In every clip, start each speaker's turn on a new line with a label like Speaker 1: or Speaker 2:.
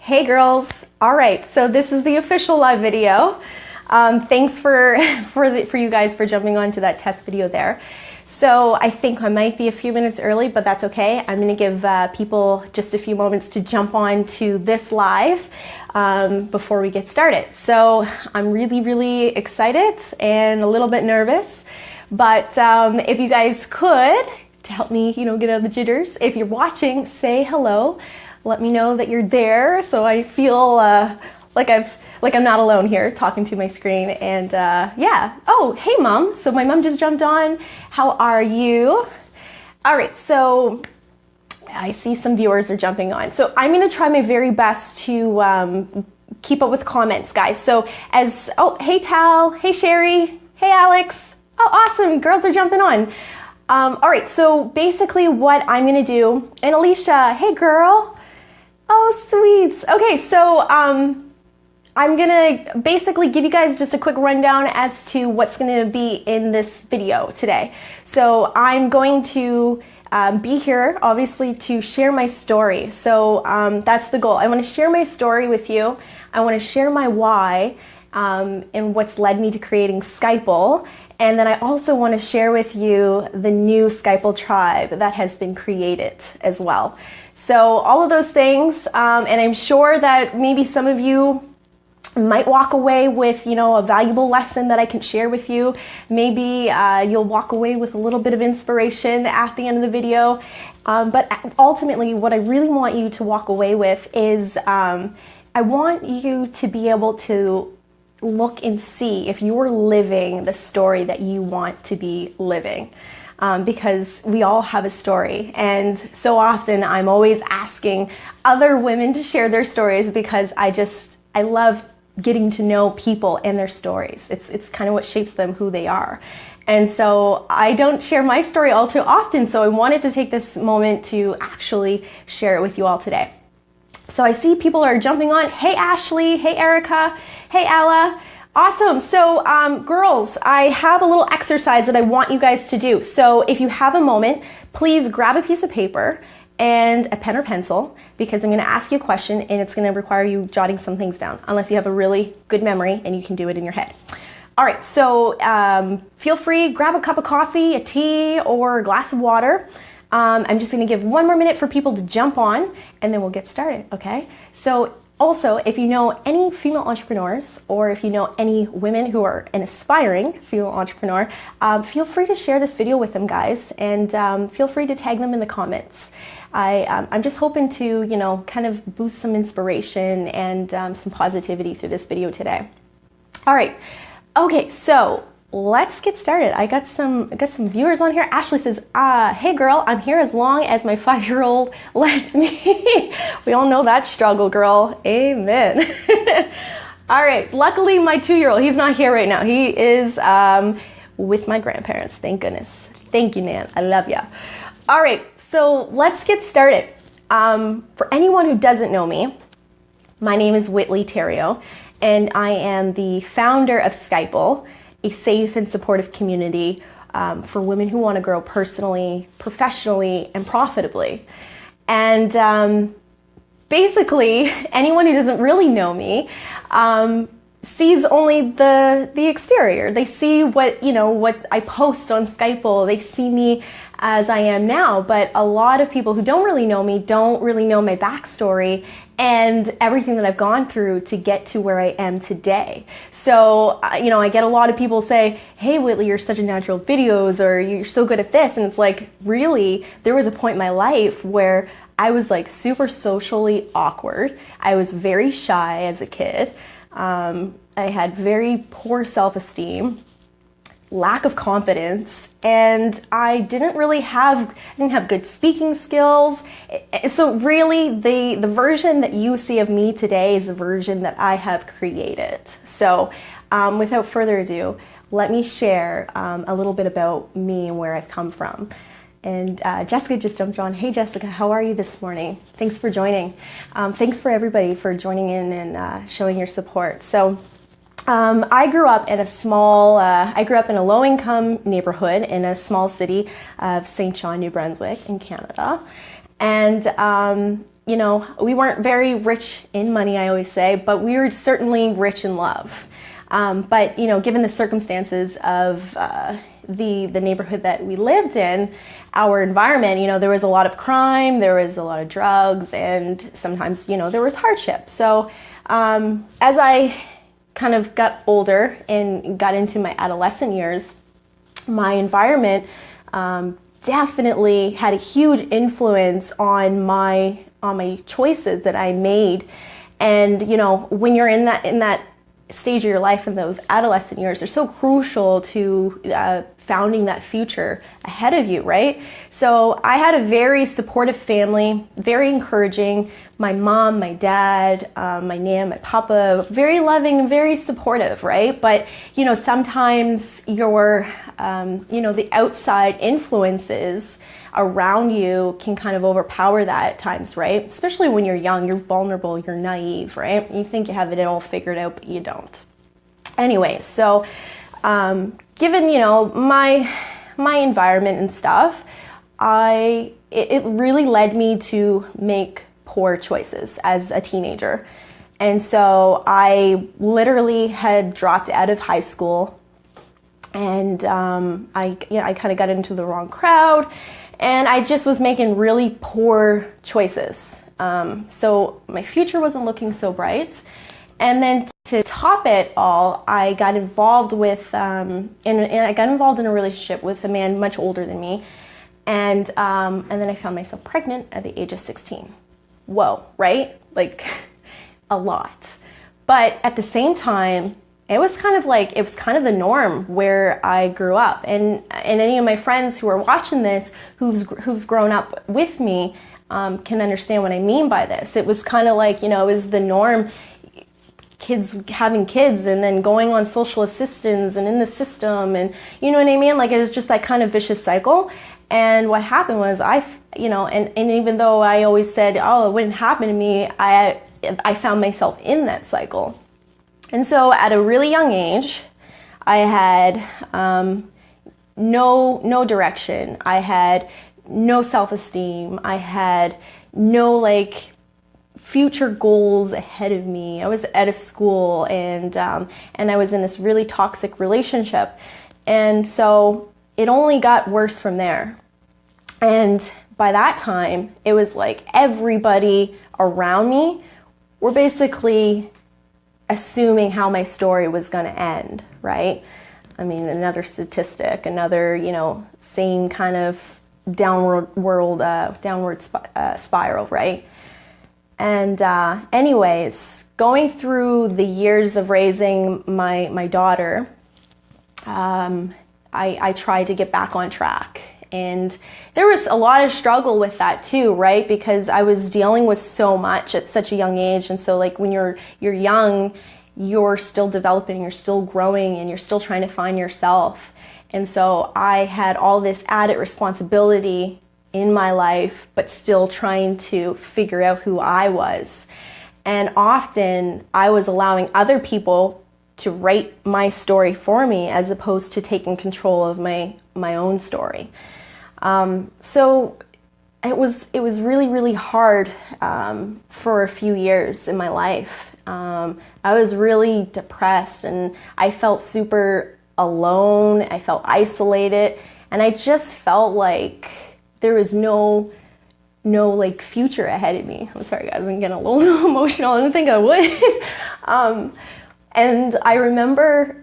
Speaker 1: Hey girls. All right, so this is the official live video. Thanks for you guys for jumping on to that test video there. So I think I might be a few minutes early, but that's okay. I'm going to give people just a few moments to jump on to this live before we get started. So I'm really excited and a little bit nervous, but if you guys could, to help me, get out of the jitters, if you're watching, say hello. Let me know that you're there, so I feel like I'm not alone here talking to my screen. And yeah. Oh, hey mom. So my mom just jumped on. How are you? All right. So I see some viewers are jumping on. So I'm going to try my very best to keep up with comments, guys. So hey Tal, hey Sherry, hey Alex. Oh, awesome. Girls are jumping on. All right. So basically, what I'm going to do, and Alicia, hey girl. Oh, sweet. Okay, so I'm gonna basically give you guys just a quick rundown as to what's gonna be in this video today. So I'm going to be here, obviously, to share my story. So that's the goal. I want to share my story with you. I want to share my why and what's led me to creating SCIPLE. And then I also want to share with you the new SCIPLE tribe that has been created as well. So all of those things, and I'm sure that maybe some of you might walk away with, a valuable lesson that I can share with you. Maybe you'll walk away with a little bit of inspiration at the end of the video. But ultimately, what I really want you to walk away with is I want you to be able to look and see if you're living the story that you want to be living. Because we all have a story, and so often I'm always asking other women to share their stories because I love getting to know people and their stories. It's kind of what shapes them, who they are. And so I don't share my story all too often, so I wanted to take this moment to actually share it with you all today. So I see people are jumping on. Hey Ashley, hey Erica, hey Ella. Awesome. So girls, I have a little exercise that I want you guys to do. So if you have a moment, please grab a piece of paper and a pen or pencil, because I'm going to ask you a question and it's going to require you jotting some things down, unless you have a really good memory and you can do it in your head. All right, so feel free, grab a cup of coffee, a tea, or a glass of water. I'm just going to give one more minute for people to jump on and then we'll get started, okay? So also, if you know any female entrepreneurs, or if you know any women who are an aspiring female entrepreneur, feel free to share this video with them, guys, and feel free to tag them in the comments. I'm just hoping to, kind of boost some inspiration and some positivity through this video today. All right. Okay, so let's get started. I got some viewers on here. Ashley says, hey girl, I'm here as long as my 5-year-old lets me. We all know that struggle, girl. Amen. All right. Luckily, my 2-year-old, he's not here right now. He is with my grandparents. Thank goodness. Thank you, Nan. I love ya. All right. So let's get started. For anyone who doesn't know me, my name is Theriault, and I am the founder of SCIPLE, a safe and supportive community for women who want to grow personally, professionally, and profitably. And basically, anyone who doesn't really know me sees only the exterior. They see what I post on SCIPLE. They see me as I am now, but a lot of people who don't really know me don't really know my backstory and everything that I've gone through to get to where I am today. So, I get a lot of people say, hey, Whitley, you're such a natural at videos, or you're so good at this. And it's like, really, there was a point in my life where I was like super socially awkward. I was very shy as a kid. I had very poor self-esteem, lack of confidence, and I didn't have good speaking skills. So really, the version that you see of me today is the version that I have created. So without further ado, let me share a little bit about me and where I've come from. And Jessica just jumped on. Hey Jessica, how are you this morning? Thanks for joining. Thanks for everybody for joining in and showing your support. So I grew up in a low-income neighborhood in a small city of St. John, New Brunswick in Canada. And, you know, we weren't very rich in money, I always say, but we were certainly rich in love. But, you know, given the circumstances of the neighborhood that we lived in, our environment, you know, there was a lot of crime, there was a lot of drugs, and sometimes, you know, there was hardship. So as I kind of got older and got into my adolescent years, my environment definitely had a huge influence on my choices that I made. And, you know, when you're in that stage of your life, in those adolescent years, they're so crucial to founding that future ahead of you, right? So I had a very supportive family, very encouraging. My mom, my dad, my nan, my papa, very loving and very supportive, right? But, you know, sometimes your, you know, the outside influences around you can kind of overpower that at times, right? Especially when you're young, you're vulnerable, you're naive, right? You think you have it all figured out, but you don't. Anyway, so given, you know, my environment and stuff, it really led me to make poor choices as a teenager. And so I literally had dropped out of high school, and I kind of got into the wrong crowd, and I just was making really poor choices. So my future wasn't looking so bright. And then to top it all, I got involved with, and I got involved in a relationship with a man much older than me. And then I found myself pregnant at the age of 16. Whoa, right? Like a lot. But at the same time, it was kind of the norm where I grew up. And any of my friends who are watching this, who've grown up with me, can understand what I mean by this. It was kind of like, you know, it was the norm, kids having kids and then going on social assistance and in the system, and you know what I mean? Like, it was just that kind of vicious cycle. And what happened was you know, and even though I always said, oh, it wouldn't happen to me, I found myself in that cycle. And so at a really young age, I had no direction. I had no self-esteem. I had no future goals ahead of me. I was out of school, and I was in this really toxic relationship. And so it only got worse from there. And by that time, it was like everybody around me were basically assuming how my story was going to end, right? I mean, another statistic, another, you know, same kind of downward spiral, right? And anyways, going through the years of raising my daughter, I tried to get back on track. And there was a lot of struggle with that too, right? Because I was dealing with so much at such a young age. And so like when you're young, you're still developing, you're still growing, and you're still trying to find yourself. And so I had all this added responsibility in my life, but still trying to figure out who I was. And often I was allowing other people to write my story for me as opposed to taking control of my own story. So it was really, really hard for a few years in my life. I was really depressed, and I felt super alone. I felt isolated, and I just felt like there was no future ahead of me. I'm sorry, guys, I'm getting a little emotional. I didn't think I would. And I remember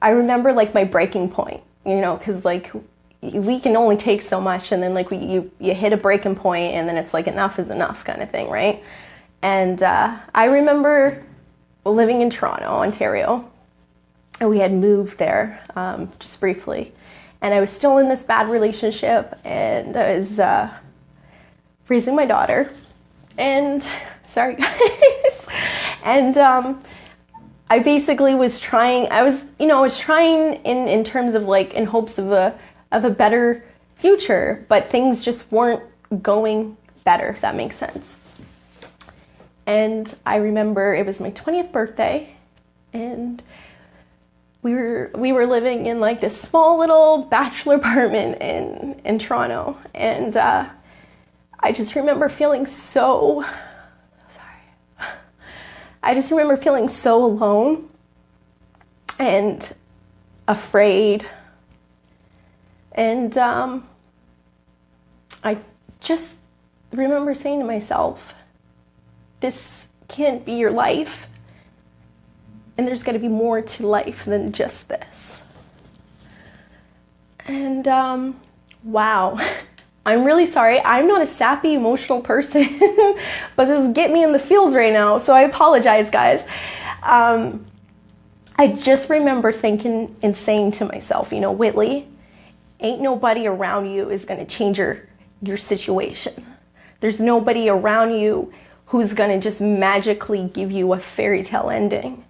Speaker 1: like my breaking point, you know, because like we can only take so much, and then like you hit a breaking point, and then it's like enough is enough kind of thing, right? And I remember living in Toronto, Ontario, and we had moved there just briefly, and I was still in this bad relationship, and I was raising my daughter, and sorry guys, and I basically was trying. I was trying in terms of like in hopes of a better future, but things just weren't going better, if that makes sense. And I remember it was my 20th birthday, and we were living in like this small little bachelor apartment in Toronto, and I just remember feeling so, I just remember feeling so alone and afraid. And I just remember saying to myself, this can't be your life. And there's got to be more to life than just this. And wow, I'm really sorry. I'm not a sappy, emotional person, but this is getting me in the feels right now. So I apologize, guys. I just remember thinking and saying to myself, you know, Whitley, ain't nobody around you is going to change your situation. There's nobody around you who's going to just magically give you a fairy tale ending.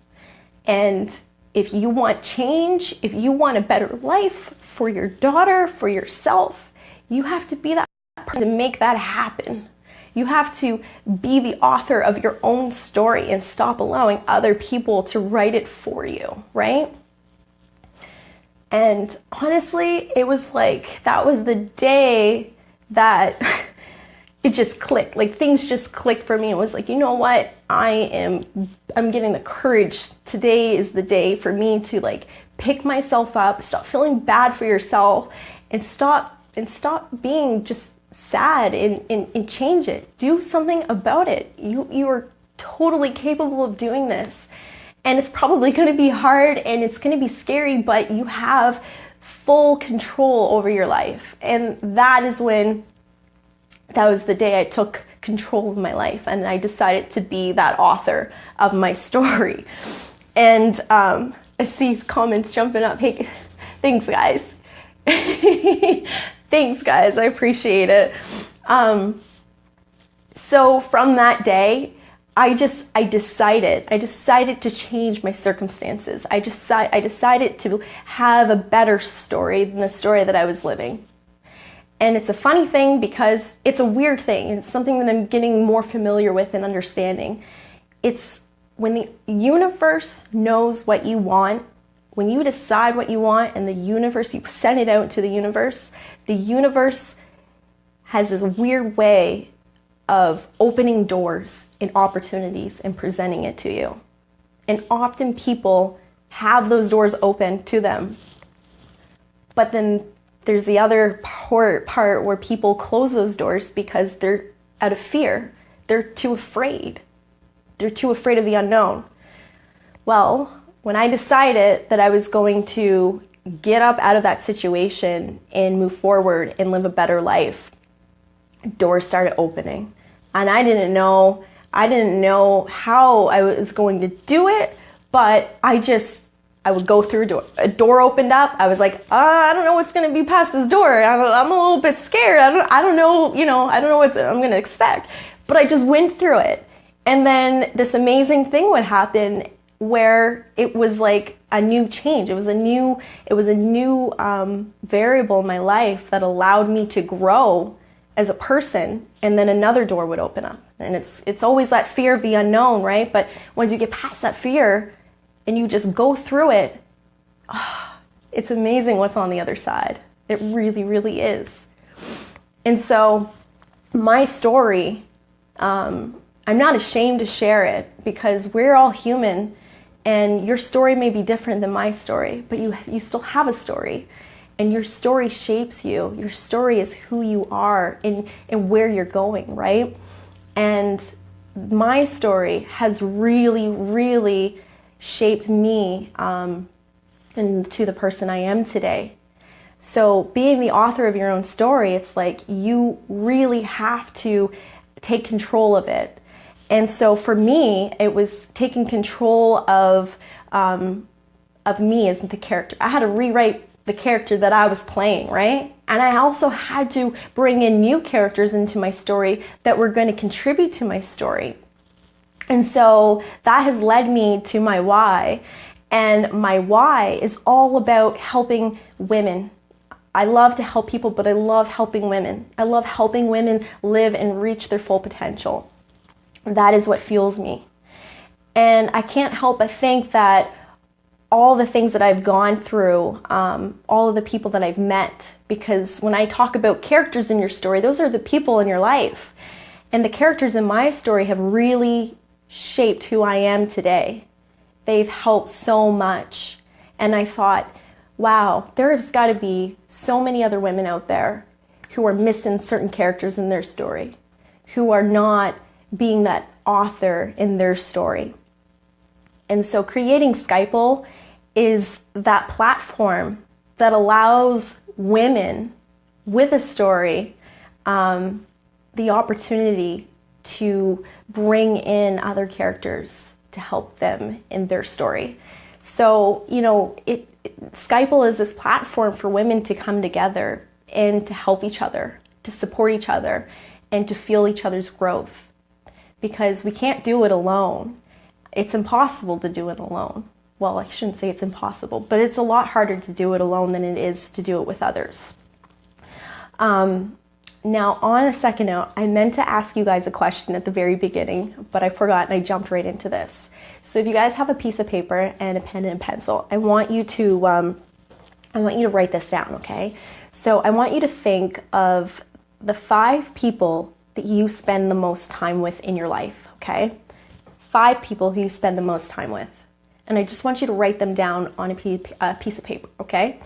Speaker 1: And if you want change, if you want a better life for your daughter, for yourself, you have to be that person to make that happen. You have to be the author of your own story and stop allowing other people to write it for you, right? And honestly, it was like, that was the day that it just clicked. Like, things just clicked for me. It was like, you know what? I'm getting the courage. Today is the day for me to like pick myself up, stop feeling bad for yourself, and stop being just sad and change it. Do something about it. You are totally capable of doing this. And it's probably going to be hard and it's going to be scary, but you have full control over your life. And that was the day I took control of my life and I decided to be that author of my story. And I see comments jumping up. Hey, thanks guys. Thanks guys, I appreciate it. So from that day, I decided to change my circumstances. I decided to have a better story than the story that I was living. And it's a funny thing because it's a weird thing. It's something that I'm getting more familiar with and understanding. It's when the universe knows what you want, when you decide what you want and the universe, you send it out to the universe has this weird way of opening doors and opportunities and presenting it to you. And often people have those doors open to them. But then there's the other part where people close those doors because they're out of fear. They're too afraid. They're too afraid of the unknown. Well, when I decided that I was going to get up out of that situation and move forward and live a better life, doors started opening. And I didn't know how I was going to do it, but I would go through a door. A door opened up. I was like, I don't know what's going to be past this door. I'm a little bit scared. I don't know what I'm going to expect. But I just went through it. And then this amazing thing would happen where it was like a new change. It was a new variable in my life that allowed me to grow as a person, and then another door would open up. And it's always that fear of the unknown, right? But once you get past that fear and you just go through it, it's amazing what's on the other side. It really, really is. And so my story, I'm not ashamed to share it because we're all human and your story may be different than my story, but you still have a story. And your story shapes you. Your story is who you are and where you're going, right? And my story has really, really shaped me into the person I am today. So being the author of your own story, it's like you really have to take control of it. And so for me, it was taking control of me as the character. I had to rewrite the character that I was playing, right? And I also had to bring in new characters into my story that were going to contribute to my story. And so that has led me to my why. And my why is all about helping women. I love to help people, but I love helping women. I love helping women live and reach their full potential. That is what fuels me. And I can't help but think that all the things that I've gone through, all of the people that I've met, because when I talk about characters in your story, those are the people in your life. And the characters in my story have really shaped who I am today. They've helped so much. And I thought, wow, there's got to be so many other women out there who are missing certain characters in their story, who are not being that author in their story. And so creating SCIPLE is that platform that allows women with a story the opportunity to bring in other characters to help them in their story. So, SCIPLE is this platform for women to come together and to help each other, to support each other, and to feel each other's growth. Because we can't do it alone. It's impossible to do it alone. Well, I shouldn't say it's impossible, but it's a lot harder to do it alone than it is to do it with others. Now, on a second note, I meant to ask you guys a question at the very beginning, but I forgot and I jumped right into this. So if you guys have a piece of paper and a pen and a pencil, I want you to write this down, okay? So I want you to think of the 5 people that you spend the most time with in your life, okay? 5 people who you spend the most time with. And I just want you to write them down on a piece of paper, okay?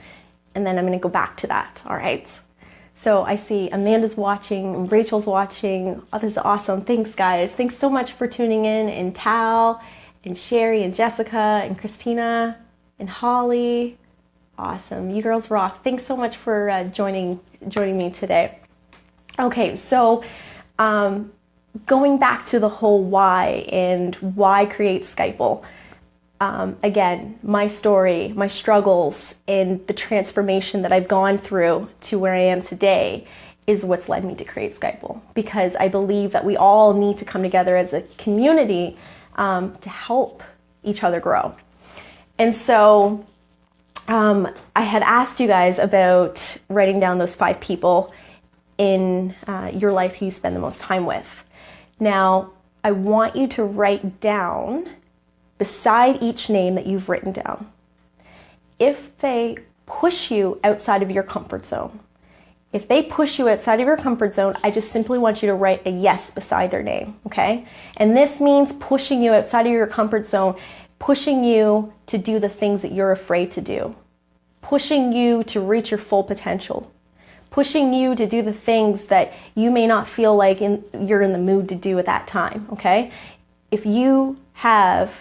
Speaker 1: And then I'm going to go back to that, all right? So I see Amanda's watching, Rachel's watching. Oh, this is awesome. Thanks, guys. Thanks so much for tuning in. And Tal, and Sherry, and Jessica, and Christina, and Holly. Awesome. You girls rock. Thanks so much for joining me today. Okay, so going back to the whole why and why create SCIPLE. Again, my story, my struggles, and the transformation that I've gone through to where I am today is what's led me to create SCIPLE, because I believe that we all need to come together as a community to help each other grow. And so I had asked you guys about writing down those 5 people in your life who you spend the most time with. Now, I want you to write down beside each name that you've written down, if they push you outside of your comfort zone. If they push you outside of your comfort zone, I just simply want you to write a yes beside their name, okay? And this means pushing you outside of your comfort zone, pushing you to do the things that you're afraid to do, pushing you to reach your full potential, pushing you to do the things that you may not feel like you're in the mood to do at that time, okay? If you have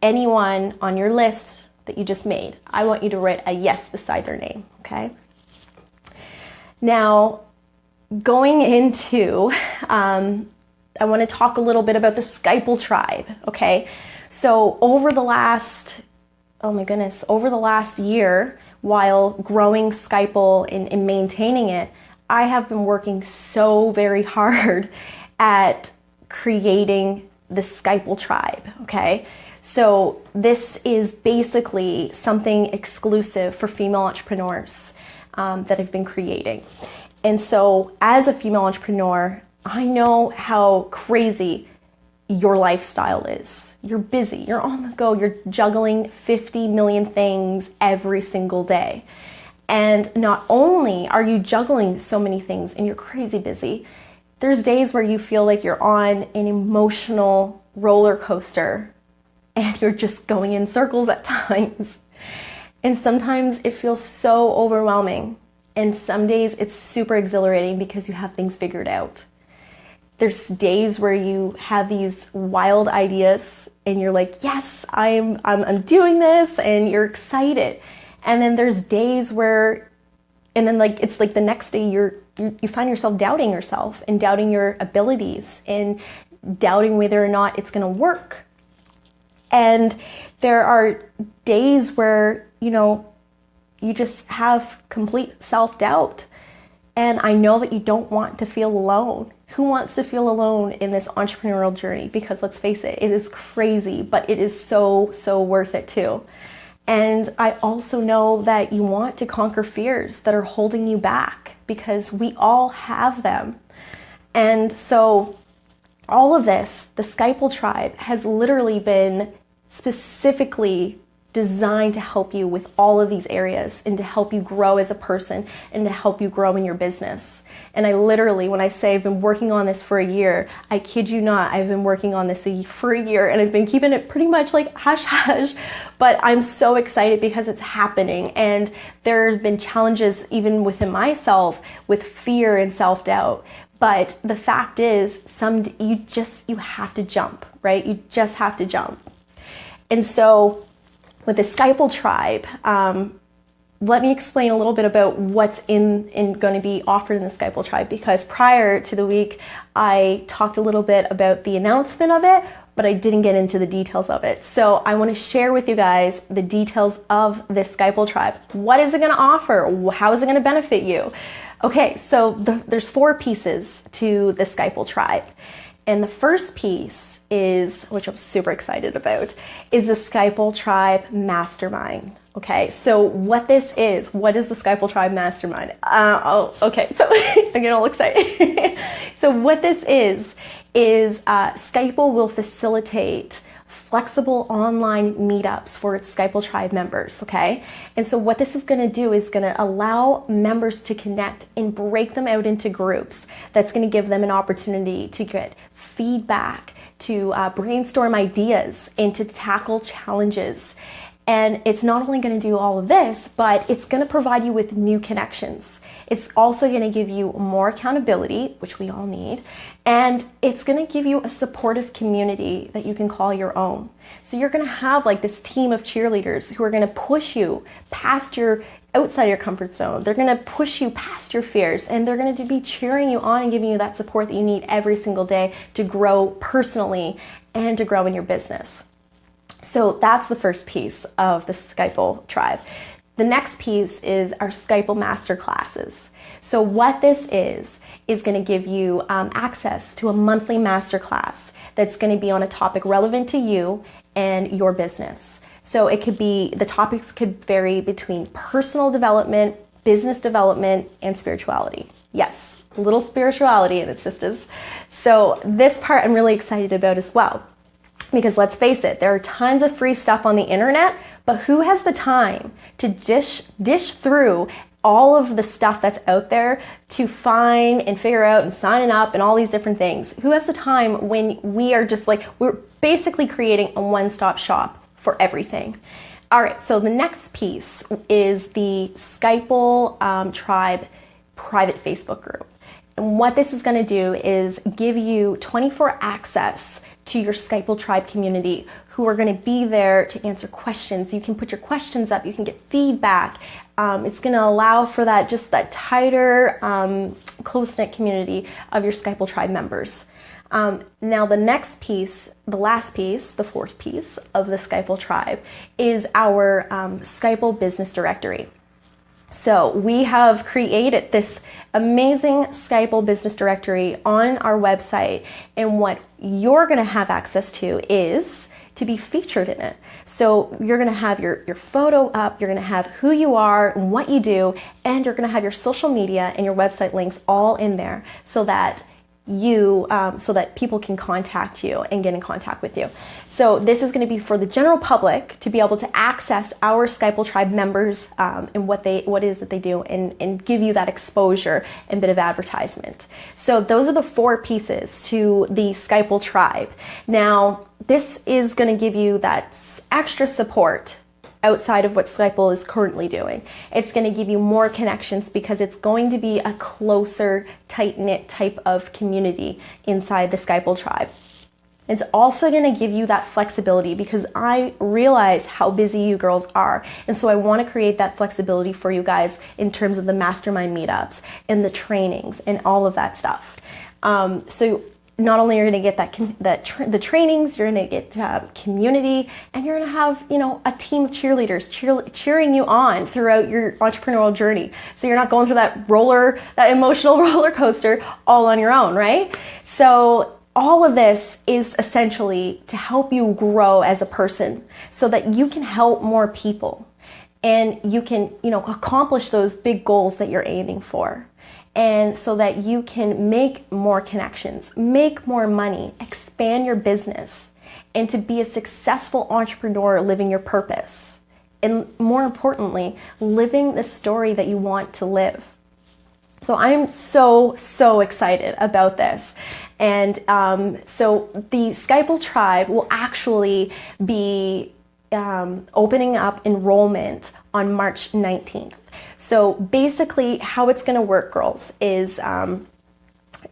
Speaker 1: anyone on your list that you just made, I want you to write a yes beside their name, okay? Now, going into, I want to talk a little bit about the SCIPLE tribe, okay? So over the last year, while growing SCIPLE and maintaining it, I have been working so very hard at creating the SCIPLE tribe, okay? So this is basically something exclusive for female entrepreneurs that I've been creating. And so as a female entrepreneur, I know how crazy your lifestyle is. You're busy, you're on the go, you're juggling 50 million things every single day. And not only are you juggling so many things and you're crazy busy, there's days where you feel like you're on an emotional roller coaster and you're just going in circles at times. And sometimes it feels so overwhelming. And some days it's super exhilarating because you have things figured out. There's days where you have these wild ideas and you're like, yes, I'm doing this, and you're excited. And then there's days where, and then like it's like the next day you find yourself doubting yourself and doubting your abilities and doubting whether or not it's going to work. And there are days where, you just have complete self-doubt. And I know that you don't want to feel alone. Who wants to feel alone in this entrepreneurial journey? Because let's face it, it is crazy, but it is so, so worth it too. And I also know that you want to conquer fears that are holding you back, because we all have them. And so all of this, the SCIPLE tribe, has literally been specifically designed to help you with all of these areas and to help you grow as a person and to help you grow in your business. And I literally, when I say I've been working on this for a year, I kid you not, I've been working on this for a year, and I've been keeping it pretty much like hush hush, but I'm so excited because it's happening. And there's been challenges even within myself with fear and self-doubt. But the fact is, you have to jump, right? You just have to jump. And so with the SCIPLE Tribe, let me explain a little bit about what's in going to be offered in the SCIPLE Tribe, because prior to the week, I talked a little bit about the announcement of it, but I didn't get into the details of it. So I want to share with you guys the details of this SCIPLE Tribe. What is it going to offer? How is it going to benefit you? Okay, so there's 4 pieces to the SCIPLE Tribe. And the first piece is, which I'm super excited about, is the SCIPLE Tribe Mastermind. Okay, so what is the SCIPLE Tribe Mastermind? Okay, so I'm getting all excited. So what this is SCIPLE will facilitate flexible online meetups for its SCIPLE Tribe members, okay? And so what this is going to do is going to allow members to connect and break them out into groups. That's going to give them an opportunity to get feedback, to brainstorm ideas, and to tackle challenges. And it's not only going to do all of this, but it's going to provide you with new connections. It's also going to give you more accountability, which we all need, and it's going to give you a supportive community that you can call your own. So you're going to have like this team of cheerleaders who are going to push you past outside your comfort zone. They're going to push you past your fears, and they're going to be cheering you on and giving you that support that you need every single day to grow personally and to grow in your business. So that's the first piece of the SCIPLE Tribe. The next piece is our SCIPLE Masterclasses. So what this is going to give you access to a monthly masterclass that's going to be on a topic relevant to you and your business. So the topics could vary between personal development, business development, and spirituality. Yes, a little spirituality in its sisters. So this part I'm really excited about as well. Because let's face it, there are tons of free stuff on the internet, but who has the time to dish through all of the stuff that's out there to find and figure out and sign up and all these different things? Who has the time when we are just like, we're basically creating a one-stop shop for everything? All right, so the next piece is the SCIPLE Tribe private Facebook group. And what this is going to do is give you 24 access to your SCIPLE Tribe community who are going to be there to answer questions. You can put your questions up, you can get feedback. It's going to allow for that tighter, close-knit community of your SCIPLE Tribe members. Now the next piece, the last piece, the 4th piece of the SCIPLE Tribe is our SCIPLE Business Directory. So we have created this amazing SCIPLE business directory on our website, and what you're going to have access to is to be featured in it. So you're going to have your photo up, you're going to have who you are and what you do, and you're going to have your social media and your website links all in there so that people can contact you and get in contact with you. So this is going to be for the general public to be able to access our SCIPLE Tribe members and what it is that they do, and give you that exposure and bit of advertisement. So those are the 4 pieces to the SCIPLE Tribe. Now this is going to give you that extra support outside of what SCIPLE is currently doing. It's going to give you more connections because it's going to be a closer, tight-knit type of community inside the SCIPLE Tribe. It's also going to give you that flexibility because I realize how busy you girls are. And so I want to create that flexibility for you guys in terms of the mastermind meetups and the trainings and all of that stuff. So not only are you going to get the trainings, you're going to get community, and you're going to have a team of cheerleaders cheering you on throughout your entrepreneurial journey. So you're not going through that emotional roller coaster all on your own, right? So all of this is essentially to help you grow as a person so that you can help more people and you can accomplish those big goals that you're aiming for. And so that you can make more connections, make more money, expand your business, and to be a successful entrepreneur living your purpose. and more importantly, living the story that you want to live. So I'm so excited about this. And so the SCIPLE Tribe will actually be opening up enrollment on March 19th. So basically how it's going to work, girls, is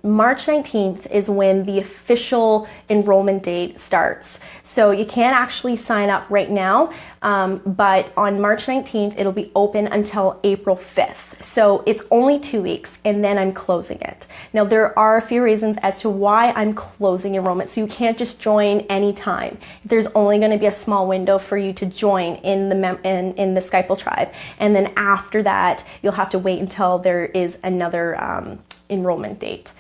Speaker 1: March 19th is when the official enrollment date starts. So you can't actually sign up right now, but on March 19th, it'll be open until April 5th. So it's only 2 weeks, and then I'm closing it. Now, there are a few reasons as to why I'm closing enrollment. So you can't just join anytime. There's only going to be a small window for you to join in the SCIPLE Tribe. And then after that, you'll have to wait until there is another enrollment date.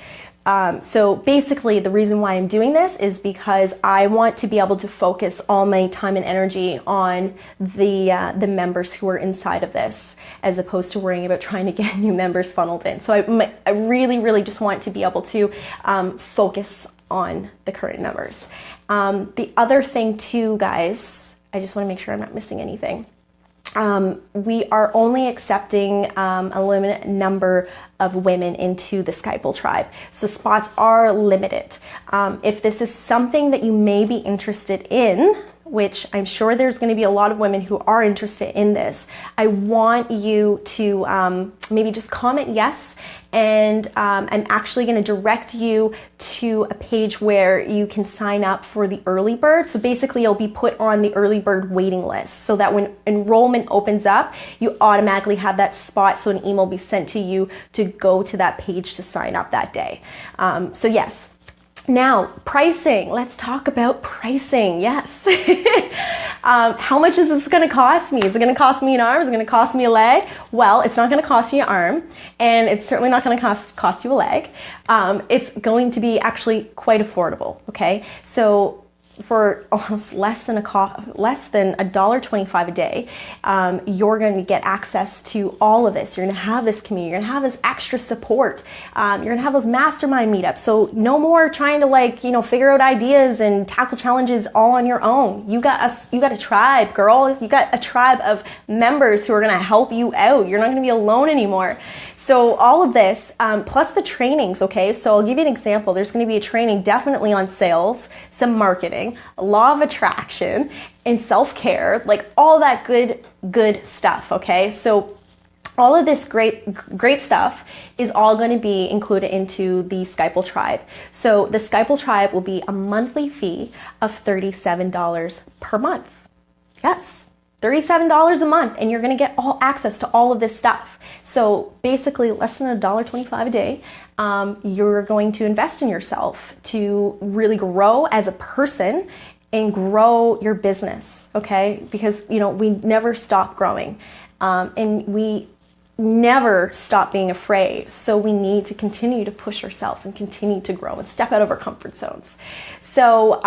Speaker 1: So basically the reason why I'm doing this is because I want to be able to focus all my time and energy on the members who are inside of this, as opposed to worrying about trying to get new members funneled in. So I really just want to be able to focus on the current members. The other thing too, guys, I just want to make sure I'm not missing anything. We are only accepting a limited number of women into the SCIPLE Tribe. So spots are limited. If this is something that you may be interested in, which I'm sure there's going to be a lot of women who are interested in this, I want you to maybe just comment yes, and I'm actually going to direct you to a page where you can sign up for the early bird. So basically you'll be put on the early bird waiting list, so that when enrollment opens up, you automatically have that spot, so an email will be sent to you to go to that page to sign up that day. So yes. Now, pricing. Let's talk about pricing. Yes. How much is this going to cost me? Is it going to cost me an arm? Is it going to cost me a leg? Well, it's not going to cost you an arm, and it's certainly not going to cost you a leg. It's going to be actually quite affordable. Okay, so for almost less than $1.25 a day, you're going to get access to all of this. You're going to have this community. You're going to have this extra support. You're going to have those mastermind meetups. So no more trying to figure out ideas and tackle challenges all on your own. You got a tribe, girl. You got a tribe of members who are going to help you out. You're not going to be alone anymore. So all of this, plus the trainings, okay? So I'll give you an example. There's going to be a training definitely on sales, some marketing, law of attraction, and self-care, like all that good stuff, okay? So all of this great stuff is all going to be included into the SCIPLE Tribe. So the SCIPLE Tribe will be a monthly fee of $37 per month. Yes. $37 a month, and you're going to get all access to all of this stuff. So basically less than $1.25 a day, you're going to invest in yourself to really grow as a person and grow your business, okay? Because, we never stop growing, and we never stop being afraid. So we need to continue to push ourselves and continue to grow and step out of our comfort zones. So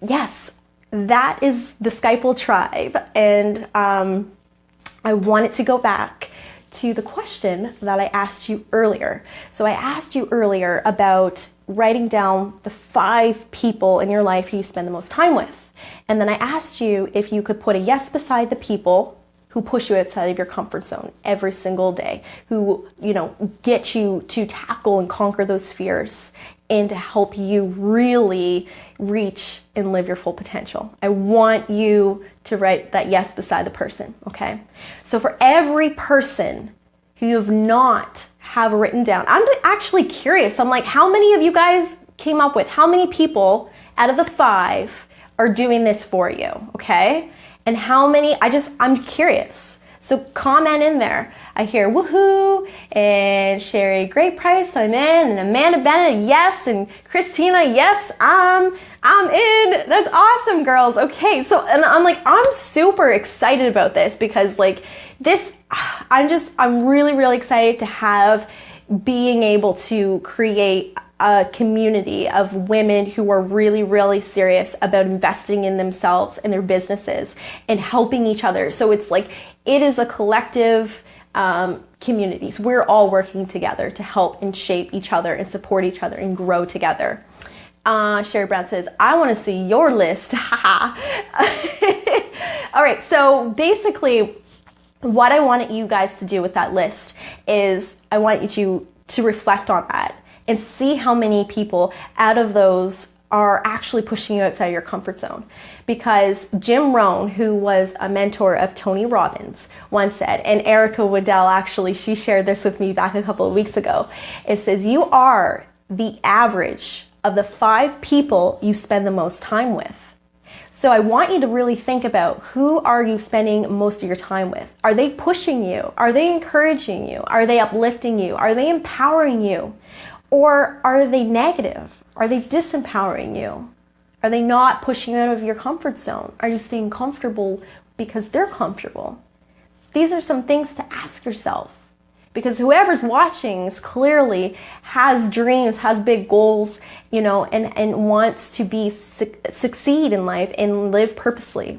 Speaker 1: yes, that is the SCIPLE Tribe, and I wanted to go back to the question that I asked you earlier. So I asked you earlier about writing down the 5 people in your life who you spend the most time with, and then I asked you if you could put a yes beside the people who push you outside of your comfort zone every single day, who get you to tackle and conquer those fears and to help you really reach and live your full potential. I want you to write that yes beside the person, okay? So for every person who you have not have written down, I'm actually curious. I'm like, how many of you guys came up with, how many people out of the 5 are doing this for you, okay? And how many, I'm curious. So comment in there. I hear woohoo, and Sherry, great price, I'm in, and Amanda Bennett, yes, and Christina, yes, I'm in. That's awesome, girls. Okay, so, and I'm super excited about this because I'm really excited to have being able to create a community of women who are really serious about investing in themselves and their businesses and helping each other. So it's it is a collective communities. We're all working together to help and shape each other and support each other and grow together. Sherry Brown says, I want to see your list. All right, so basically what I wanted you guys to do with that list is I want you to reflect on that and see how many people out of those are actually pushing you outside your comfort zone. Because Jim Rohn, who was a mentor of Tony Robbins, once said, and Erica Waddell actually, she shared this with me back a couple of weeks ago. It says, you are the average of the 5 people you spend the most time with. So I want you to really think about, who are you spending most of your time with? Are they pushing you? Are they encouraging you? Are they uplifting you? Are they empowering you? Or are they negative? Are they disempowering you? Are they not pushing you out of your comfort zone? Are you staying comfortable because they're comfortable? These are some things to ask yourself, because whoever's watching clearly has dreams, has big goals, you know, and wants to succeed in life and live purposely.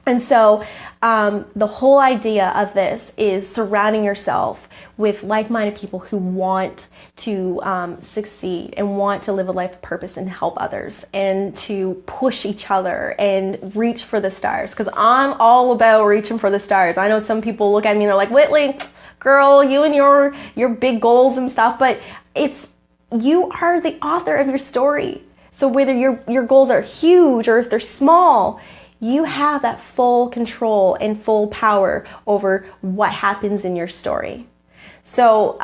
Speaker 1: And so the whole idea of this is surrounding yourself with like-minded people who want to succeed and want to live a life of purpose and help others and to push each other and reach for the stars. Because I'm all about reaching for the stars. I know some people look at me and they're like, Whitley, girl, you and your big goals and stuff, but you are the author of your story. So whether your goals are huge or if they're small, you have that full control and full power over what happens in your story. So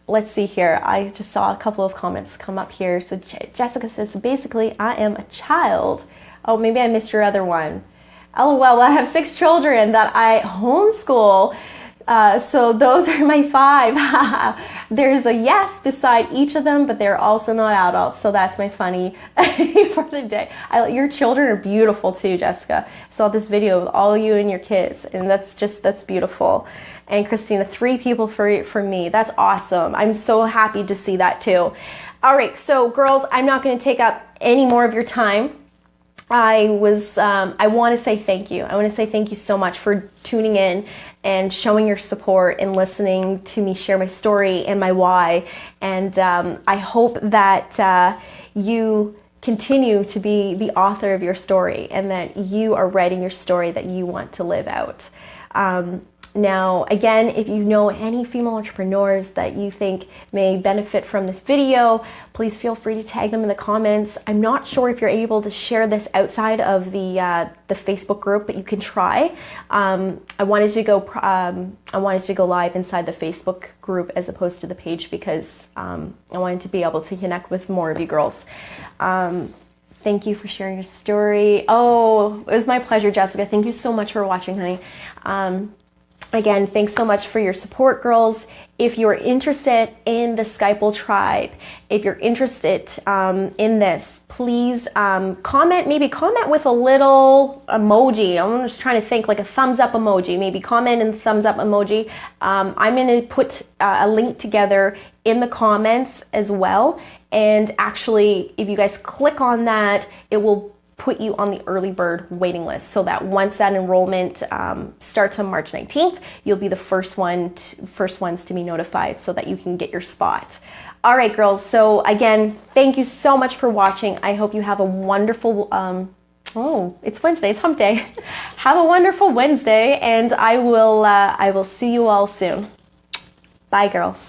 Speaker 1: let's see here. I just saw a couple of comments come up here. So Jessica says, basically, I am a child. Oh, maybe I missed your other one. LOL, well, I have 6 children that I homeschool. So those are my 5. There's a yes beside each of them, but they're also not adults. So that's my funny for the day. Your children are beautiful too, Jessica. I saw this video of all you and your kids, and that's beautiful. And Christina, 3 people for me. That's awesome. I'm so happy to see that too. All right, so girls, I'm not going to take up any more of your time. I want to say thank you. I want to say thank you so much for tuning in and showing your support and listening to me share my story and my why. And I hope that you continue to be the author of your story and that you are writing your story that you want to live out. Now, again, if you know any female entrepreneurs that you think may benefit from this video, please feel free to tag them in the comments. I'm not sure if you're able to share this outside of the Facebook group, but you can try. I wanted to go live inside the Facebook group as opposed to the page because I wanted to be able to connect with more of you girls. Thank you for sharing your story. Oh, it was my pleasure, Jessica. Thank you so much for watching, honey. Again, thanks so much for your support, girls. If you're interested in the SCIPLE tribe, if you're interested in this, please comment with a little emoji. I'm just trying to think, like a thumbs up emoji. Maybe comment in the thumbs up emoji. I'm going to put a link together in the comments as well. And actually, if you guys click on that, it will put you on the early bird waiting list so that once that enrollment starts on March 19th, you'll be the first ones to be notified so that you can get your spot. All right, girls. So again, thank you so much for watching. I hope you have a wonderful, it's Wednesday, it's hump day. Have a wonderful Wednesday, and I will see you all soon. Bye, girls.